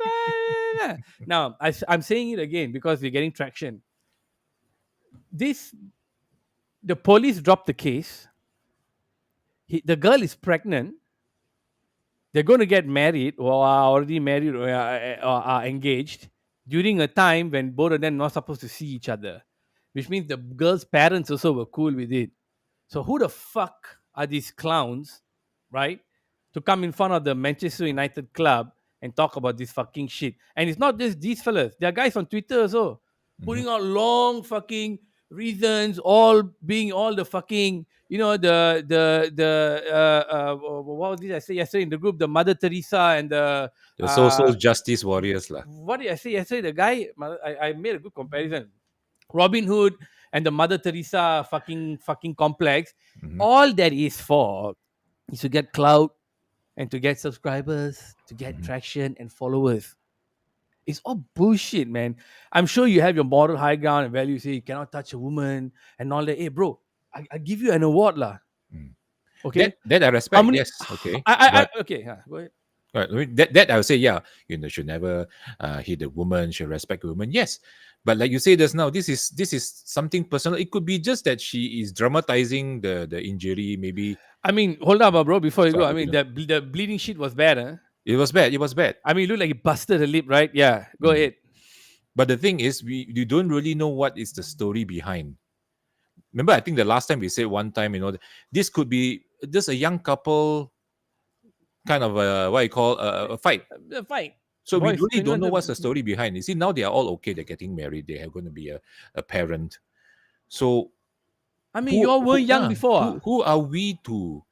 fine. Now I'm saying it again because we're getting traction. This the police dropped the case. The girl is pregnant. They're going to get married or are already married or are engaged during a time when both of them not supposed to see each other, which means the girl's parents also were cool with it. So who the fuck are these clowns, right? To come in front of the Manchester United club and talk about this fucking shit. And it's not just these fellas. There are guys on Twitter also Mhm. putting out long fucking reasons, all being all the fucking, what was this I said yesterday in the group? The Mother Teresa and the The social uh justice warriors lah. what did I say yesterday? The guy, I made a good comparison. Robin Hood and the Mother Teresa fucking complex. Mhm. All that is for is to get clout and to get subscribers, to get Mhm. traction and followers. It's all bullshit, man. I'm sure you have your moral high ground and value. Say you cannot touch a woman and all that. Hey, bro, I give you an award, lah. Mm. Okay, That I how respect, many? yes, okay. I But okay. Go ahead. right, I mean, that I would say, yeah, should never hit a woman, should respect a woman, yes. But like you say just now, this is something personal. It could be just that she is dramatizing the injury, maybe. I mean, hold up, bro. Before you go, So, I mean, the bleeding shit was bad, huh? it was bad. It was bad. I mean, it looked like he busted her lip, right? Yeah. Go Mm. ahead. But the thing is, we don't really know what is the story behind. Remember, I think the last time we said one time, this could be just a young couple, kind of a what you call a fight. Fine. So we Boys, really don't 21. know what's the story behind. You see, now they are all okay. They're getting married. They are going to be a parent. So I mean, you all were young yeah, before. who are we to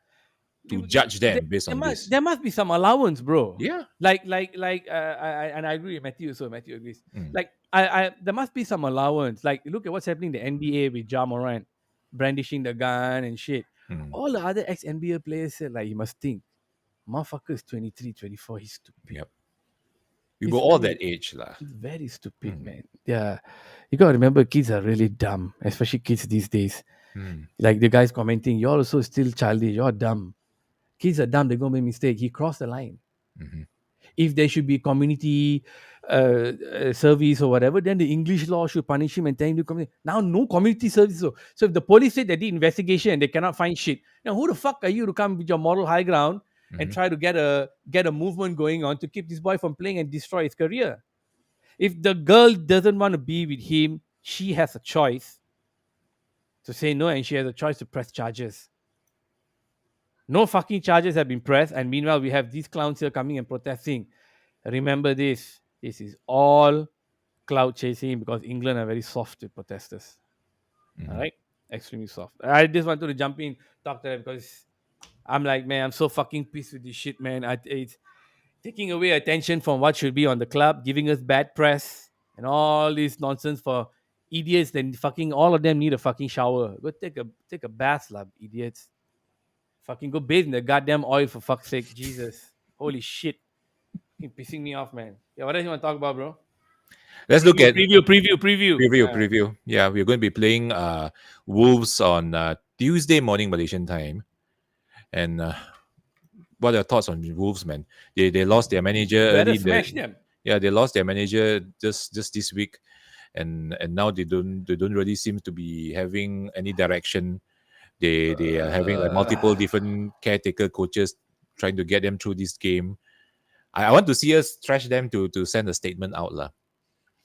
judge them based There on must this? there must be some allowance, bro. Yeah. And I agree with Matthew also. Matthew agrees. Mm, Like I there must be some allowance. Like look at what's happening in the NBA with Ja Morant brandishing the gun and shit. mm, All the other ex NBA players said like you must think, motherfucker is 23, 24. He's stupid. yep. We were He's all very that age, lah. he's very stupid, Mm, man. Yeah, you gotta remember, kids are really dumb, especially kids these days. mm, Like the guys commenting, you're also still childish. You're dumb. Kids are dumb. They're gonna make mistake. He crossed the line. mhm, If there should be community service or whatever, then the English law should punish him and tell him to come. Now no community service. So if the police say they did investigation and they cannot find shit, now who the fuck are you to come with your moral high ground and mhm. try to get a movement going on to keep this boy from playing and destroy his career? If the girl doesn't want to be with him, she has a choice to say no, and she has a choice to press charges. No fucking charges have been pressed, and meanwhile, we have these clowns here coming and protesting. Remember this. This is all cloud chasing because England are very soft with protesters. All Mhm. right? Extremely soft. I just wanted to jump in, talk to them because I'm like, man, I'm so fucking pissed with this shit, man. It's taking away attention from what should be on the club, giving us bad press and all this nonsense for idiots. Then fucking all of them need a fucking shower. Go take a bath, lab, idiots. Fucking go bathe in the goddamn oil for fuck's sake. Jesus. Holy shit. Fucking pissing me off, man. Yeah, what else you want to talk about, bro? Let's look at Preview. preview. Yeah, we're going to be playing Wolves on Tuesday morning Malaysian time. And what are your thoughts on Wolves, man? They lost their manager Better early in the smash them. yeah, they lost their manager just this week, and now they don't really seem to be having any direction. They are having like multiple Uh, different caretaker coaches trying to get them through this game. I want to see us trash them to send a statement out lah.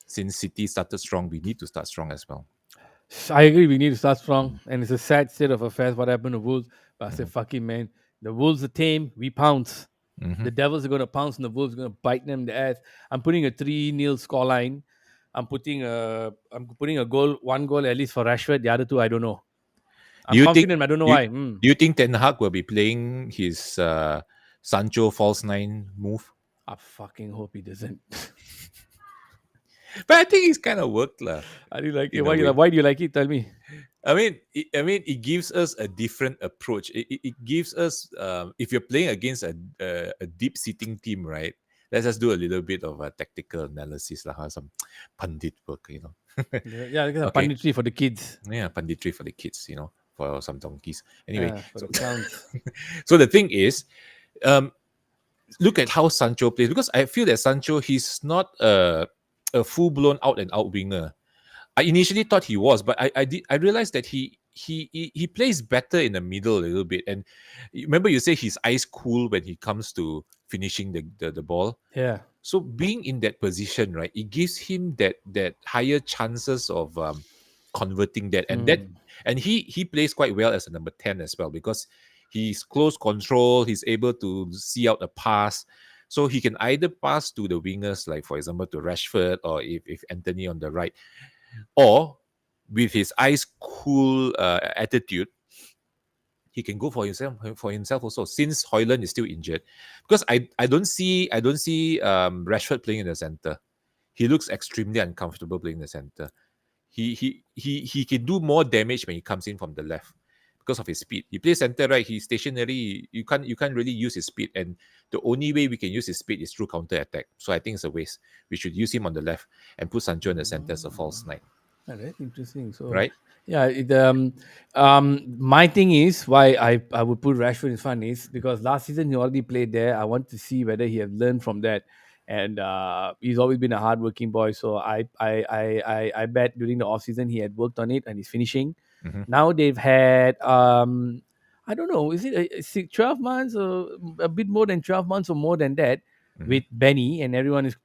Since City started strong, we need to start strong as well. I agree. We need to start strong, and it's a sad state of affairs. What happened to Wolves? But I said, Mhm. "Fuck it, man. The Wolves are tame. We pounce. Mhm. The Devils are going to pounce, and the Wolves are going to bite them in the ass." I'm putting a 3-0 scoreline. I'm putting a goal, one goal at least for Rashford. The other two, I don't know. Do I'm you think confident. I don't know you why. do you think Ten Hag will be playing his Sancho false nine move? I fucking hope he doesn't. But I think it's kind of worked lah, I do like it. in Why a you like? way. Why do you like it? Tell me. I mean, it gives us a different approach. It gives us, if you're playing against a deep sitting team, right? Let's just do a little bit of a tactical analysis, lah, some pundit work. Yeah, like a Okay, punditry for the kids. yeah, punditry for the kids, for some donkeys. Anyway, Yeah, for so the clowns. so the thing is, um, look at how Sancho plays, because I feel that Sancho, he's not a full blown out and out winger. I initially thought he was, but I realized that he plays better in the middle a little bit. And remember, you say he's ice cool when he comes to finishing the ball. Yeah. So being in that position, right, it gives him that higher chances of converting that, Hmm. and he plays quite well as a number 10 as well, because he's close control, he's able to see out a pass. So he can either pass to the wingers, like for example to Rashford, or if Anthony on the right, or with his ice cool attitude, he can go for himself also. Since Hoyland is still injured, because I don't see Rashford playing in the center. He looks extremely uncomfortable playing in the center. He can do more damage when he comes in from the left because of his speed. He plays center, right? He's stationary. You can't really use his speed, and the only way we can use his speed is through counter attack. So I think it's a waste. We should use him on the left and put Sancho in the center as a false nine, That's interesting. So, right? yeah, my thing is why I would put Rashford in front is because last season he already played there. I want to see whether he have learned from that, and he's always been a hardworking boy. So I bet during the off season he had worked on it and he's finishing. Mm-hmm. Now they've had I don't know, is it 12 months or a bit more than 12 months or more than that Mm-hmm. with Benny, and everyone is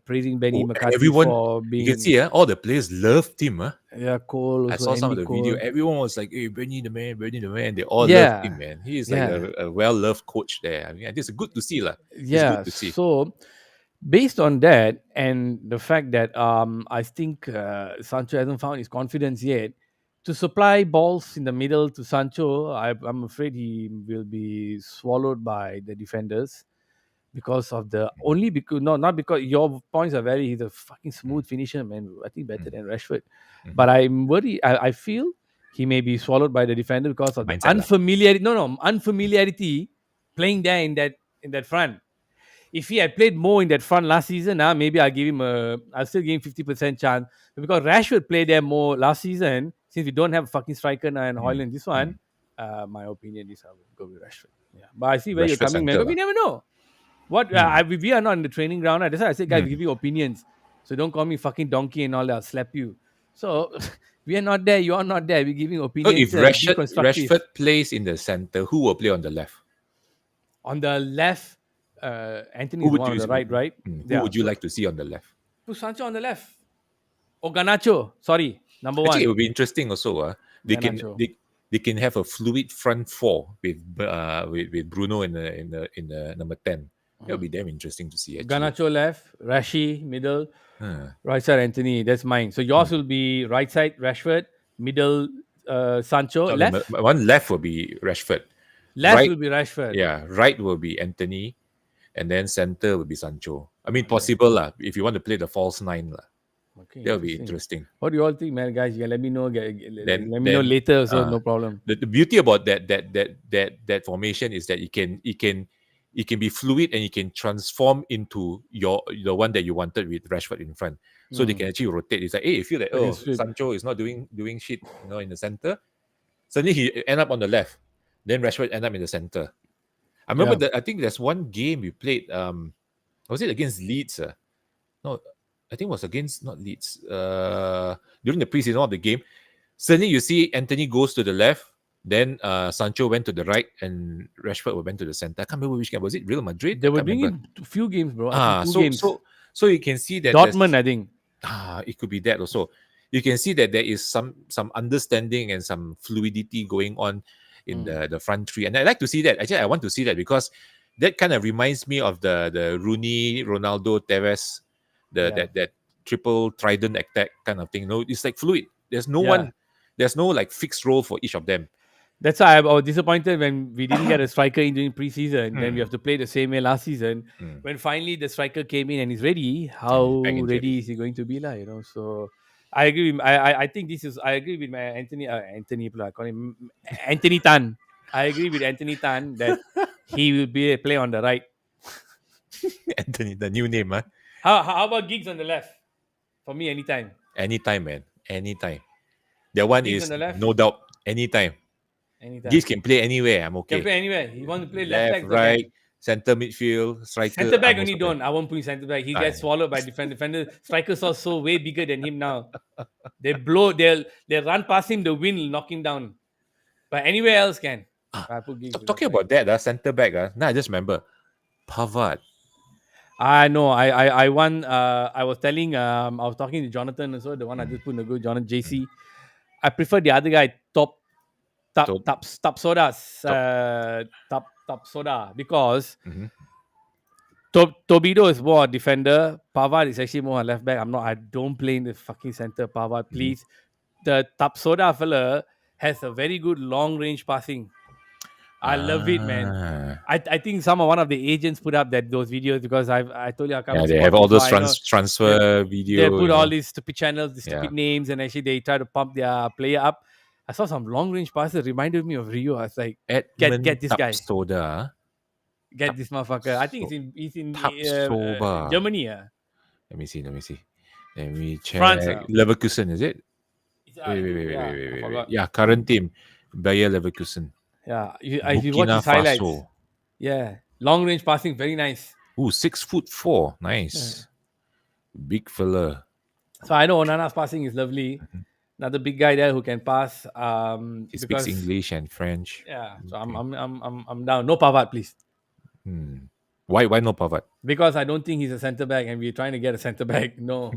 praising Benny Oh, McCarthy everyone, for you can being. see, all the players loved him. Yeah, Cole I also, saw some of Andy the video. Cole. Everyone was like, "Hey, Bernie the man, Bernie the man." They all loved him, Yeah, man. He is like yeah, a well loved coach there. I mean, it's good to see, lah. It's good yeah. to see. So based on that and the fact that I think Sancho hasn't found his confidence yet to supply balls in the middle to Sancho, I'm afraid he will be swallowed by the defenders because of the only because no not because your points are very he's a fucking Mm, smooth finisher, man. I think better mm, than Rashford, mhm. but I'm worried. I feel he may be swallowed by the defender because of the Mindset, lah. unfamiliarity. No, unfamiliarity playing there in that front. If he had played more in that front last season, maybe I'll give him I'll still give him 50% chance. But because Rashford played there more last season, since we don't have a fucking striker now and Mm, Hoyland this one, mm. my opinion is I will go with Rashford. Yeah, but I see where you're Rashford coming, man. center, But we lah. never know. What Mm, we are not in the training ground. That's why I said, guys, we mm. give you opinions. So don't call me fucking donkey and all that. I'll slap you. So we are not there. You are not there. We're giving So if opinions. Be Rashford constructive. plays in the center, who will play on the left? On the left, Anthony Who is the would one you on the right, right? who Yeah. would you So like to see on the left? put Sancho on the left. Oh, Ganacho. Sorry, number Actually, it one. would be interesting also. They can Ganacho. they can have a fluid front four with Bruno in the number 10. That would be damn interesting to see actually. Ganacho left. Rashi middle. Huh. Right side Anthony. That's mine. So yours Hmm. will be right side Rashford. Middle Sancho. So Left. one left will be Rashford. Left Right, will be Rashford. yeah, right will be Anthony, and then center will be Sancho. I mean, Okay. possible lah. If you want to play the false nine lah, Okay. that will be Interesting. interesting. What do you all think, man? Guys, you can let me know. Then Let me know then later. So uh, no problem. the beauty about that formation is that it can be fluid, and it can transform into the one that you wanted with Rashford in front. So they Hmm. can actually rotate. It's like, hey, you feel like, I can oh, sweep. Sancho is not doing shit, in the center. Suddenly he end up on the left. Then Rashford end up in the center. I remember Yeah. that. I think there's one game we played. Was it against Leeds? No, I think it was against not Leeds. During the preseason of the game, suddenly you see Anthony goes to the left, then Sancho went to the right, and Rashford went to the center. I can't remember which game. Was it Real Madrid? They I were can't doing remember. it few games, bro. I think Ah, two so games. so so you can see that Dortmund, there's I think. it could be that also. you can see that there is some understanding and some fluidity going on in Mm. the front three, and I like to see that. Actually, I want to see that because that kind of reminds me of the Rooney, Ronaldo, Tevez, Yeah, that triple trident attack kind of thing. No, it's like fluid. yeah. There's no like fixed role for each of them. That's why I was disappointed when we didn't get a striker in during preseason. Then we Hmm, have to play the same way last season. hmm. When finally the striker came in and is ready, And he's back how in ready Jerry. is he going to be like? So I agree. I think this is. I agree with my Anthony. I call him Anthony Tan. I agree with Anthony Tan that he will be a play on the right. Anthony, the new name, huh? How about gigs on the left? For me, anytime. Anytime, man. Anytime. That one Gigs on is the left, no doubt. Anytime. This anytime. can play anywhere. I'm Can okay. play anywhere. He want to play left Left, back, so can. right, center midfield, striker. Center back I'm only also there. don't. I won't put center back. He Ah, gets swallowed by defender. Strikers are so way bigger than him now. They blow. They run past him. The wind will knock him down. But anywhere else can. ah. I put gigs left Talking back. about that, center back. Now I just remember Pavard. I know. I want. I was telling. I was talking to Jonathan also. The one I Mm, just put in the good Jonathan mm. JC. I prefer the other guy. So Top sodas. top. Top soda because Mhm. Tobido is more a defender. Pavard is actually more a left back. I'm not. I don't play in the fucking center. Pavard, Mhm. please. The Tapsoda fella has a very good long range passing. I love it, man. Ah, I think one of the agents put up that those videos because I told you I yeah, cover they have sports all before. those I know they transfer they video. put all these stupid channels, the Yeah, stupid names, and actually they try to pump their player up. I saw some long range passes reminded me of Rio. I was like, Edmund get this guy, Tapsoda. get Tap this motherfucker. I think so he's in Tapsoba. Germany, Let me see. Let me see. Let me France. check. Leverkusen, is it? Wait, wait, wait, wait, Yeah, wait, wait, I wait, wait. forgot. Yeah, current team. Bayer Leverkusen. Yeah, if you watch Burkina his highlights, Faso. yeah, long range passing, very nice. Ooh, 6'4". Yeah. Nice. Big fella. So I know Onana's passing is lovely. Mhm. Another big guy there who can pass. He speaks Because English and French. yeah, so Okay. I'm down. No Pavard, please, Hmm. Why no Pavard? because I don't think he's a centre back, and we're trying to get a centre back. No,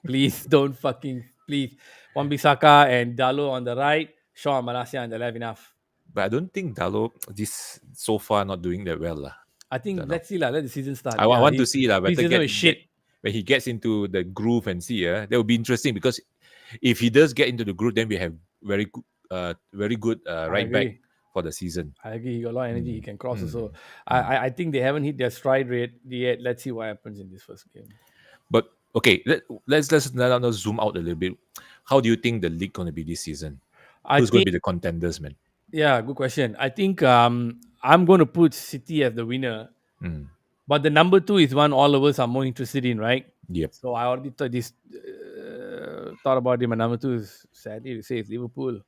please don't fucking please. Wan Bissaka and Dalo on the right, Shaw Malasia on the left. Enough. But I don't think Dalo this so far not doing that well lah. I think Don't know. let's see lah. Let the season start. I Yeah, want to his see lah. Better preseason was get shit. when he gets into the groove and see. That would be interesting because if he does get into the groove, then we have very good I right back agree. for the season. I agree. He got a lot of energy. He Mm, can cross mm, also. mm. I think they haven't hit their stride rate yet. Let's see what happens in this first game. But okay, let's now zoom out a little bit. How do you think the league going to be this season? I Who's going think, to be the contenders, man? yeah, good question. I think I'm going to put City as the winner, Mm, but the number two is one all of us are more interested in, right? yep. So I already thought about it. My number two is sadly to say it's Liverpool.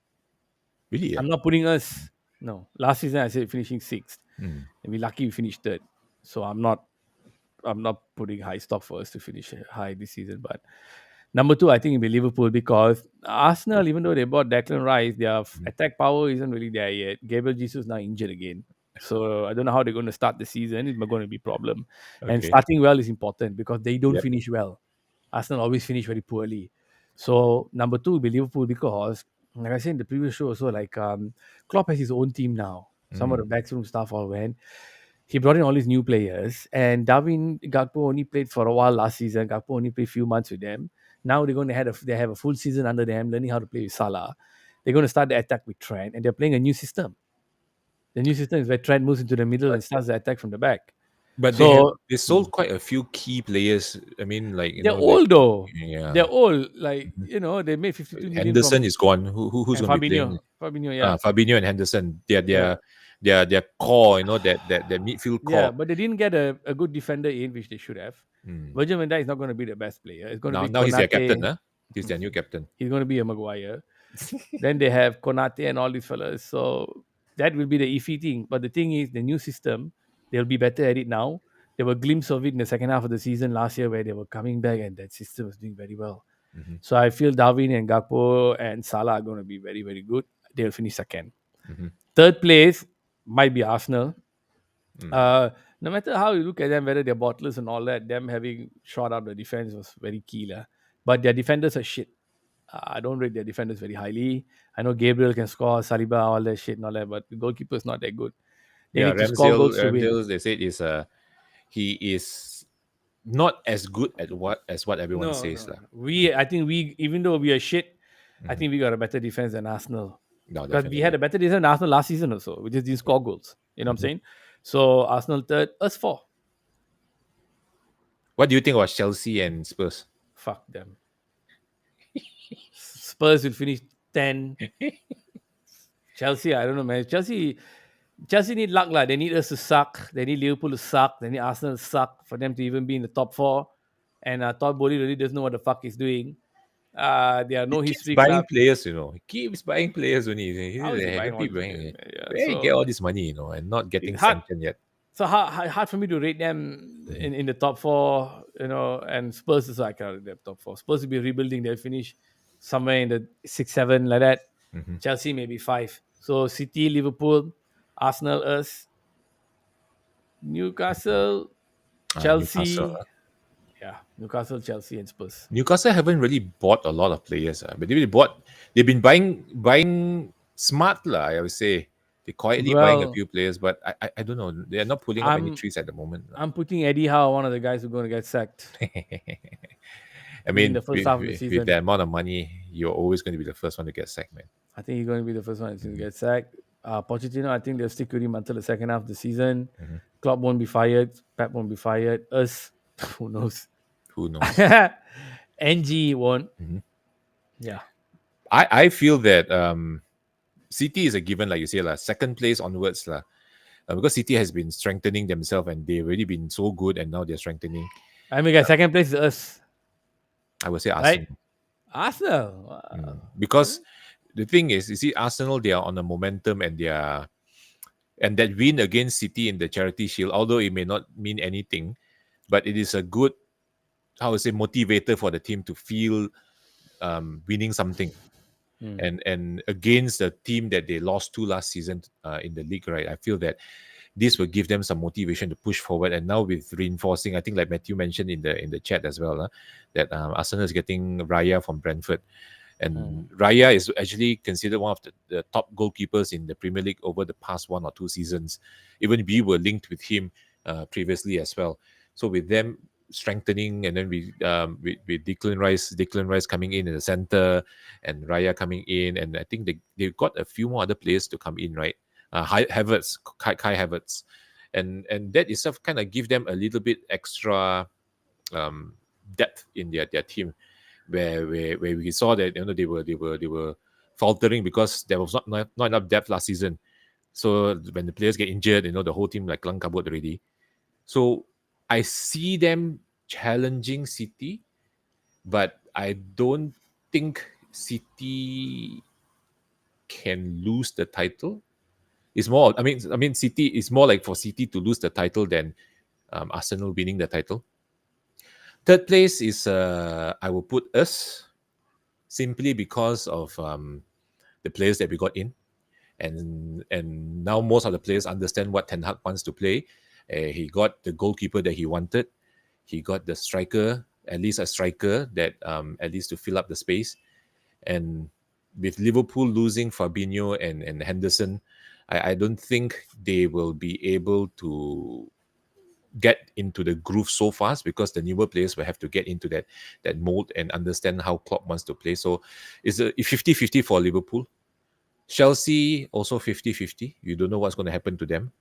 Really? Yeah. I'm not putting us. No, last season I said finishing sixth, Mm, and we're lucky we finished third. So I'm not putting high stock for us to finish high this season. But number two, I think it'll be Liverpool because Arsenal, even though they bought Declan Rice, their mm. attack power isn't really there yet. Gabriel Jesus is now injured again. So I don't know how they're going to start the season. It's going to be a problem. And Okay. starting well is important because they don't Yep. finish well. Arsenal always finish very poorly. So number two will be Liverpool because, like I said in the previous show, also like Klopp has his own team now. Some of the Mm, backroom staff all went. He brought in all these new players, and Darwin Gakpo only played for a while last season. Gakpo only played a few months with them. Now they're going to have a full season under them, learning how to play with Salah. They're going to start the attack with Trent, and they're playing a new system. The new system is where Trent moves into the middle and starts the attack from the back. but So they sold quite a few key players. I mean, like they're like old though. yeah. They're old. Like Mhm. they made 52 million Henderson from is gone. Who's and going to be playing? Fabinho, yeah, Fabinho and Henderson. yeah, Their core. That midfield yeah. core. But they didn't get a good defender in, which they should have. Mm. Virgil van Dijk is not going to be the best player. It's going to be Now he's their captain. Konate. Huh? He's their new captain. He's going to be a Maguire. Then they have Konate and all these fellas. So that will be the iffy thing. But the thing is, the new system, they'll be better at it now. There were glimpses of it in the second half of the season last year where they were coming back and that system was doing very well. Mhm, So I feel Darwin and Gakpo and Salah are going to be very, very good. They'll finish second. mhm, Third place might be Arsenal. mm. Uh, no matter how you look at them, whether they're bottlers and all that, them having shot out the defense was very key. Lah. But their defenders are shit. I don't rate their defenders very highly. I know Gabriel can score, Saliba, all that shit, and all that, but the goalkeeper is not that good. They Yeah, need to score goals to win. Ramsdale, they said he is not as good at what everyone No, says no, lah. no. I think even though we are shit, I Mhm. think we got a better defense than Arsenal. No, Because we had definitely. a better defense than Arsenal last season also. We just didn't score goals. You know what I'm Mhm. saying? So Arsenal third, us four. What do you think about Chelsea and Spurs? Fuck them. Spurs will finish 10. Chelsea, I don't know, man. Chelsea need luck, lah. They need us to suck. They need Liverpool to suck. They need Arsenal to suck for them to even be in the top four. And Todd Bowley really doesn't know what the fuck he's doing. They are He no keeps history buying club. players, He keeps buying players only. How is he He's buying all happy these buying players, it. man? Yeah, Where he get so all this money, and not getting it's hard. sanctioned yet. So hard for me to rate them Mhm. in the top four, and Spurs is I cannot rate them top four. Spurs will be rebuilding. They'll finish somewhere in the 6, 7 like that. Mhm. Chelsea maybe 5. So City, Liverpool, Arsenal, us, Newcastle, Newcastle. Chelsea. Yeah, Newcastle, Chelsea, and Spurs. Newcastle haven't really bought a lot of players, but they've been buying smart lah. I would say they're quietly buying a Well, few players, but I don't know. They are not pulling up any I'm trees at the moment lah. I'm putting Eddie Howe, one of the guys who's going to get sacked I within mean, the first half of the with season. that amount of money, you're always going to be the first one to get sacked, man. I think he's going to be the first one to Mhm. get sacked. Pochettino, I think they'll stick with him until the second half of the season. Mhm. Klopp won't be fired. Pep won't be fired. Us, who knows? Who knows? NG won't. Mhm. Yeah. I feel that City is a given, like you say, lah. Second place onwards, lah. Because City has been strengthening themselves and they've already been so good, and now they're strengthening. I mean, guys, second place is us, I would say right? Arsenal. Arsenal. Wow. Because the thing is, you see, Arsenal, they are on a momentum, and that win against City in the Charity Shield, although it may not mean anything, but it is a good, how to say, motivator for the team to feel winning something. Mm. And against the team that they lost to last season in the league, right? I feel that this will give them some motivation to push forward. And now with reinforcing, I think like Matthew mentioned in the chat as well, that Arsenal is getting Raya from Brentford. Mm. And Raya is actually considered one of the top goalkeepers in the Premier League over the past 1 or 2 seasons. Even we were linked with him previously as well. So with them strengthening, and then with Declan Rice coming in the center, and Raya coming in, and I think they've got a few more other players to come in, right? Havertz, Kai Havertz, and that itself kind of give them a little bit extra um, depth in their team, where we saw that they were faltering because there was not enough depth last season. So when the players get injured, the whole team like kelang kabut already. So I see them challenging City, but I don't think City can lose the title. It's more. I mean, City is more like for City to lose the title than Arsenal winning the title. Third place is I will put us simply because of the players that we got in, and now most of the players understand what Ten Hag wants to play. He got the goalkeeper that he wanted. He got the striker, at least a striker that at least to fill up the space. And with Liverpool losing Fabinho and Henderson, I don't think they will be able to get into the groove so fast, because the newer players will have to get into that mold and understand how Klopp wants to play. So it's a 50-50 for Liverpool. Chelsea also 50-50. You don't know what's going to happen to them.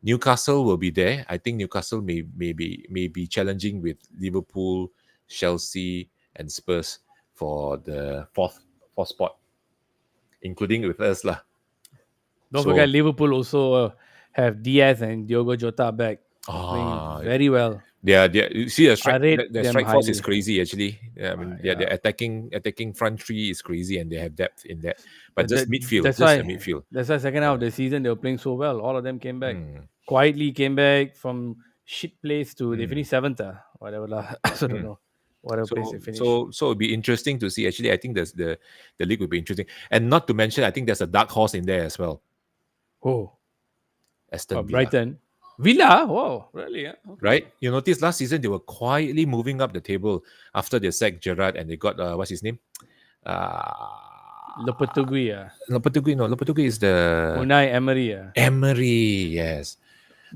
Newcastle will be there. I think Newcastle may be challenging with Liverpool, Chelsea, and Spurs for the fourth spot, including with us lah. Don't forget, So Liverpool also have Diaz and Diogo Jota back, playing ah, very well. you see the I strike rate the them strike force is highly. crazy actually. Yeah, I mean, Yeah. their attacking front three is crazy, and they have depth in that. But That, just that, midfield, that's just the why midfield. that's why second half of Yeah. the season they were playing so well. All of them came back. Mm, Quietly came back from shit place to they mm, finished seventh, whatever lah. I don't mm. know. Whatever place they So finished. so so it'll be interesting to see. Actually, I think the league will be interesting, and not to mention, I think there's a dark horse in there as well. Oh, Aston Villa, Brighton. Villa? Wow, really? Yeah? Okay. right? You notice last season they were quietly moving up the table after they sacked Gerrard and they got what's his name, Lopetegui, Lopetegui, no, Lopetegui is the Unai Emery. Emery, yes.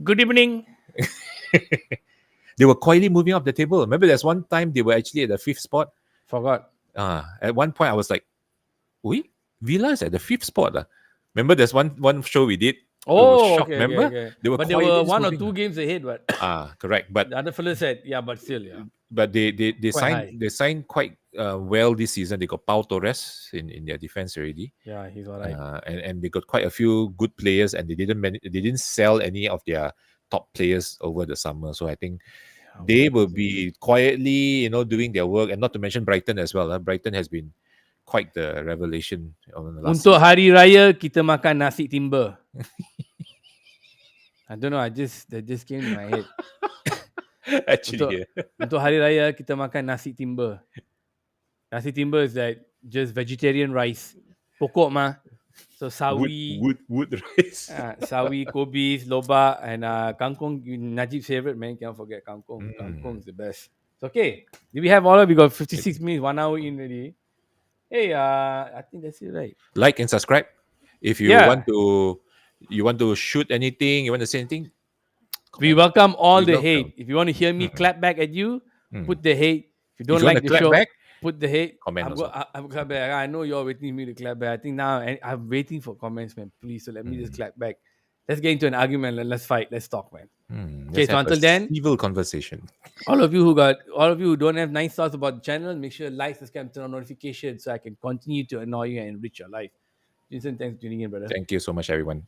Good evening. They were quietly moving up the table. Remember, there's one time they were actually at the fifth spot. Forgot. At one point, I was like, "We Villa is at the fifth spot." Remember, there's one show we did. We were Oh, shocked. okay, okay, Remember, okay. they were But they quietly were just 1 or moving. 2 games ahead, but Correct. But the other fellow said, yeah, but still, yeah. they Quite signed high. they signed quite well this season. They got Pau Torres in their defense already. Yeah, he's all right. And they got quite a few good players, and they didn't sell any of their top players over the summer. So I think they will be quietly, doing their work, and not to mention Brighton as well. Brighton has been quite the revelation on the last Untuk season. hari raya kita makan nasi timber. I don't know. That just came to my head. Actually, Untuk hari raya kita makan nasi timber. Nasi timber is like just vegetarian rice. Pokok mah. So sawi, wood rice. sawi, kobis, lobak, and kangkong. Najib's favorite, man. Can't forget kangkong. Mm. Kangkong is the best. It's okay. Did we have all of? We got 56 minutes, 1 hour in already. Hey, I think that's it, right? Like and subscribe if you Yeah. want to shoot anything, you want to say anything. We welcome all We the welcome. hate. If you want to hear me clap back at you, put the hate. If you don't you want like to the clap show, back, put the hate. comment also. I'm clap back. I know you're waiting for me to clap back. I think now I'm waiting for comments, man. Please, so let me just clap back. Let's get into an argument. Let's fight. Let's talk, man. Okay, Let's so have until a then, civil conversation. all of you who don't have nice thoughts about the channel, make sure to like, subscribe, turn on notifications so I can continue to annoy you and enrich your life. Jason, thanks for tuning in, brother. Thank you so much, everyone.